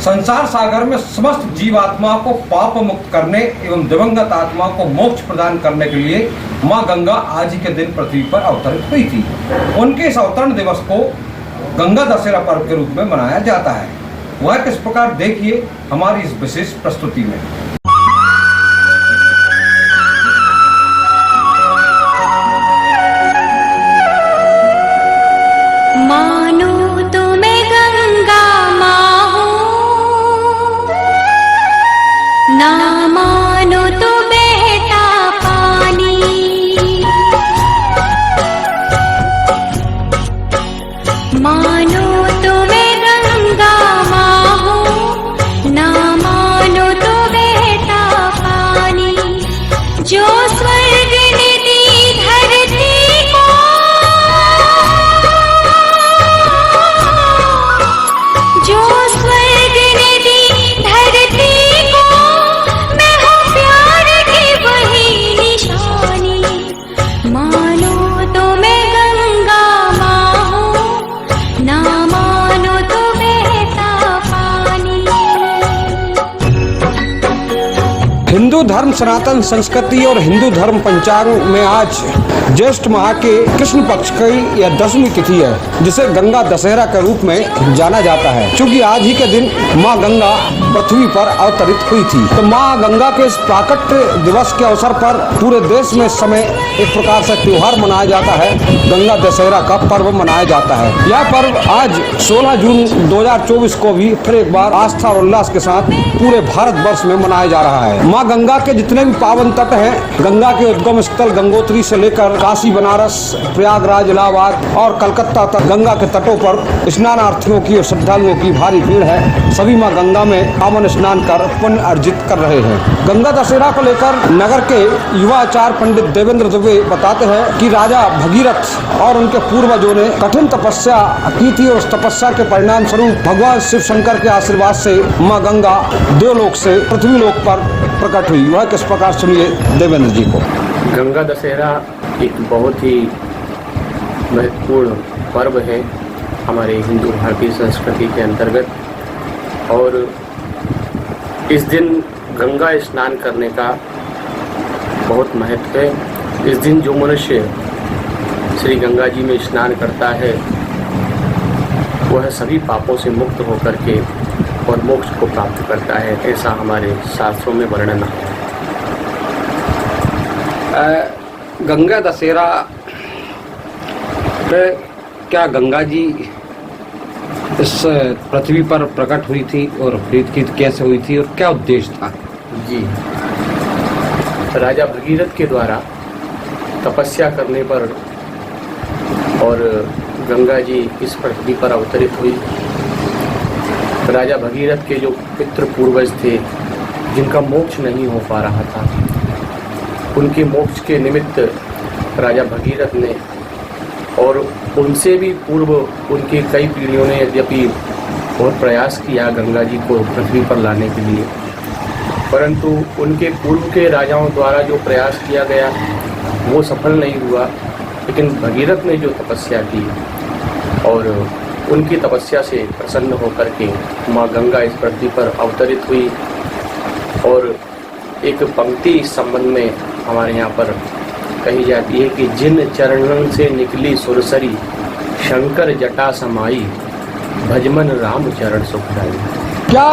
संसार सागर में समस्त जीवात्मा को पाप मुक्त करने एवं दिवंगत आत्मा को मोक्ष प्रदान करने के लिए माँ गंगा आज ही के दिन पृथ्वी पर अवतरित हुई थी। उनके इस अवतरण दिवस को गंगा दशहरा पर्व के रूप में मनाया जाता है। वह किस प्रकार देखिए हमारी इस विशेष प्रस्तुति में। हिंदू धर्म सनातन संस्कृति और हिंदू धर्म पंचांग में आज ज्येष्ठ माह के कृष्ण पक्ष की या दशमी तिथि है, जिसे गंगा दशहरा के रूप में जाना जाता है। क्योंकि आज ही के दिन माँ गंगा पृथ्वी पर अवतरित हुई थी, तो माँ गंगा के इस प्राकट्य दिवस के अवसर पर पूरे देश में इस समय एक प्रकार से त्योहार मनाया जाता है। गंगा दशहरा का पर्व मनाया जाता है। यह पर्व आज 16 जून 2024 को भी फिर एक बार आस्था और उल्लास के साथ पूरे भारत वर्ष में मनाया जा रहा है। माँ गंगा के जितने भी पावन तट हैं, गंगा के उद्गम स्थल गंगोत्री से लेकर काशी, बनारस, प्रयागराज, इलाहाबाद और कलकत्ता तक गंगा के तटों पर स्नानार्थियों की और श्रद्धालुओं की भारी भीड़ है। सभी माँ गंगा में पावन स्नान कर पुण्य अर्जित कर रहे हैं। गंगा दशहरा को लेकर नगर के युवा आचार्य पंडित देवेंद्र दुबे बताते हैं कि राजा भगीरथ और उनके पूर्वजों ने कठिन तपस्या की थी और उस तपस्या के परिणाम स्वरूप भगवान शिव शंकर के आशीर्वाद से माँ गंगा देवलोक से पृथ्वी लोक पर प्रकट हुई। वह किस प्रकार सुनिए देवेंद्र जी को। गंगा दशहरा एक बहुत ही महत्वपूर्ण पर्व है हमारे हिंदू भारतीय संस्कृति के अंतर्गत, और इस दिन गंगा स्नान करने का बहुत महत्व है। इस दिन जो मनुष्य श्री गंगा जी में स्नान करता है वह सभी पापों से मुक्त होकर के और मोक्ष को प्राप्त करता है, ऐसा हमारे शास्त्रों में वर्णन है। गंगा दशहरा पे क्या गंगा जी इस पृथ्वी पर प्रकट हुई थी और कैसे हुई थी और क्या उद्देश्य था? जी, राजा भगीरथ के द्वारा तपस्या करने पर और गंगा जी इस पृथ्वी पर अवतरित हुई। राजा भगीरथ के जो पितृ पूर्वज थे जिनका मोक्ष नहीं हो पा रहा था, उनके मोक्ष के निमित्त राजा भगीरथ ने और उनसे भी पूर्व उनके कई पीढ़ियों ने यद्यपि बहुत प्रयास किया गंगा जी को पृथ्वी पर लाने के लिए, परंतु उनके पूर्व के राजाओं द्वारा जो प्रयास किया गया वो सफल नहीं हुआ। लेकिन भगीरथ ने जो तपस्या की और उनकी तपस्या से प्रसन्न होकर के माँ गंगा इस पृथ्वी पर अवतरित हुई। और एक पंक्ति इस संबंध में हमारे यहाँ पर कही जाती है कि जिन चरणन से निकली सुरसरी, शंकर जटा समाई, भजमन राम चरण सुखदाई। क्या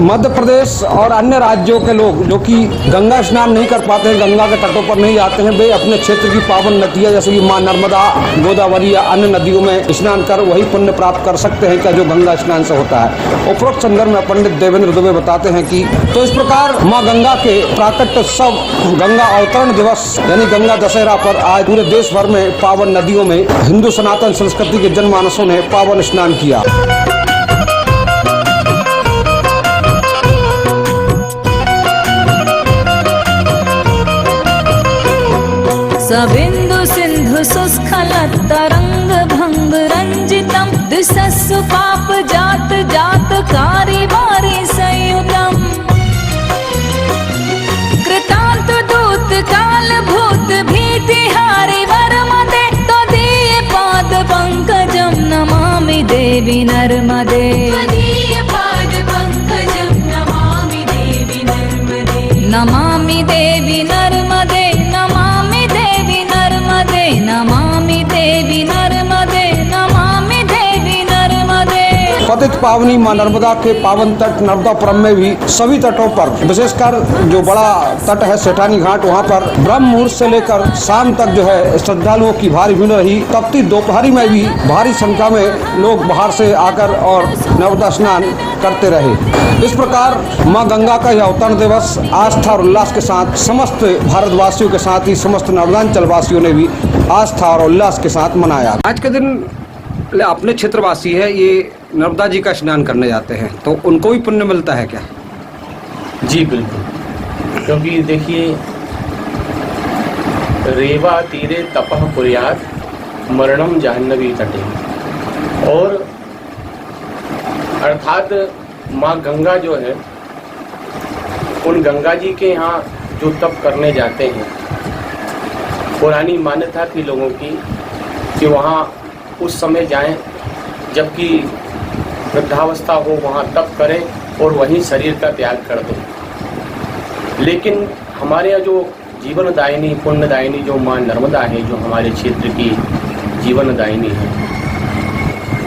मध्य प्रदेश और अन्य राज्यों के लोग जो कि गंगा स्नान नहीं कर पाते हैं, गंगा के तटों पर नहीं जाते हैं, वे अपने क्षेत्र की पावन नदियाँ जैसे कि माँ नर्मदा, गोदावरी या अन्य नदियों में स्नान कर वही पुण्य प्राप्त कर सकते हैं क्या जो गंगा स्नान से होता है? उपरोक्त संदर्भ में पंडित देवेंद्र दुबे बताते हैं कि तो इस प्रकार माँ गंगा के प्राकट्य उत्सव गंगा अवतरण दिवस यानी गंगा दशहरा पर आज पूरे देश भर में पावन नदियों में हिंदू सनातन संस्कृति के जनमानसों ने पावन स्नान किया। सबिंदु सिंधु सुस्खलत तरंग भंग रंजितम, दिशस्सु पाप जात जात कारी वारी संयुतम, कृतांत दूत काल भूत भीति हारी वर्मदे, तदीय पाद पंकजम नमामि देवी नर्मदे। तदीय पाद पंकजम नमामि देवी नर्मदे नमामि देवी नर्मदे नमामि देवी नर्मदे नमामि देवी नर्मदे। पतित पावनी मां नर्मदा के पावन तट नर्मदापुरम में भी सभी तटों पर, विशेषकर जो बड़ा तट है सेठानी घाट, वहाँ पर ब्रह्म मुहूर्त से लेकर शाम तक जो है श्रद्धालुओं की भारी भीड़ रही। तपती दोपहरी में भी भारी संख्या में लोग बाहर से आकर और नर्मदा स्नान करते रहे। इस प्रकार मां गंगा का यह अवतरण दिवस आस्था और उल्लास के साथ समस्त भारतवासियों के साथ ही समस्त नर्मदांचल वासियों ने भी आस्था और उल्लास के साथ मनाया। आज के दिन अपने क्षेत्रवासी है, ये नर्मदा जी का स्नान करने जाते हैं, तो उनको भी पुण्य मिलता है क्या? जी बिल्कुल, क्योंकि देखिए रेवा तीरे तपः कुर्यात् मरणम जाह्नवी तटे, और अर्थात माँ गंगा जो है, उन गंगा जी के यहाँ जो तप करने जाते हैं, पुरानी मान्यता थी लोगों की कि वहाँ उस समय जाएं जबकि वृद्धावस्था हो, वहाँ तप करें और वहीं शरीर का त्याग कर दें। लेकिन हमारे यहाँ जो जीवनदायिनी पुण्यदायिनी जो माँ नर्मदा है, जो हमारे क्षेत्र की जीवनदायिनी है,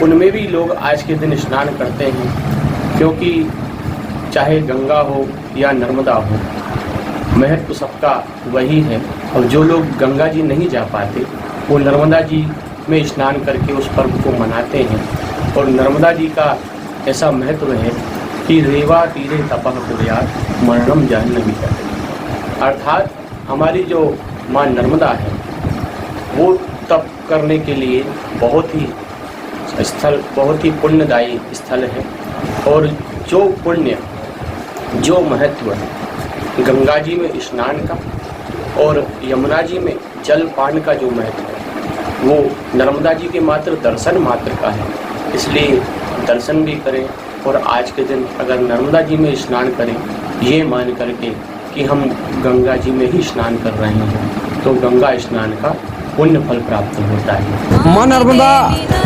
उनमें भी लोग आज के दिन स्नान करते हैं, क्योंकि चाहे गंगा हो या नर्मदा हो, महत्व सबका वही है। और जो लोग गंगा जी नहीं जा पाते, वो नर्मदा जी में स्नान करके उस पर्व को मनाते हैं। और नर्मदा जी का ऐसा महत्व है कि रेवा तीरे तपः कुर्यात् मरणम जाह्नवी तटे, अर्थात हमारी जो माँ नर्मदा है वो तप करने के लिए बहुत ही पुण्यदायी स्थल है। और जो पुण्य, जो महत्व है गंगा जी में स्नान का और यमुना जी में जल पान का जो महत्व है, वो नर्मदा जी के मात्र दर्शन मात्र का है। इसलिए दर्शन भी करें और आज के दिन अगर नर्मदा जी में स्नान करें, ये मान करके कि हम गंगा जी में ही स्नान कर रहे हैं, तो गंगा स्नान का पुण्य फल प्राप्त होता है। मां नर्मदा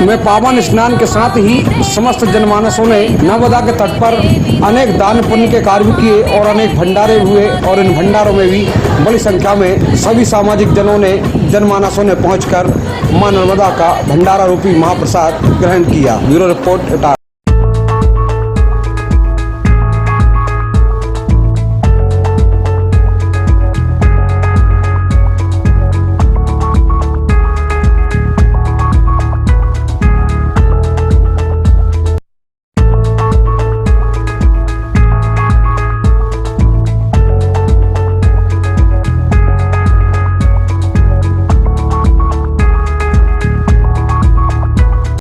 में पावन स्नान के साथ ही समस्त जनमानसों ने नर्मदा के तट पर अनेक दान पुण्य के कार्य भी किए और अनेक भंडारे हुए, और इन भंडारों में भी बड़ी संख्या में सभी सामाजिक जनमानसों ने पहुंचकर मां नर्मदा का भंडारा रूपी महाप्रसाद ग्रहण किया। Bureau report.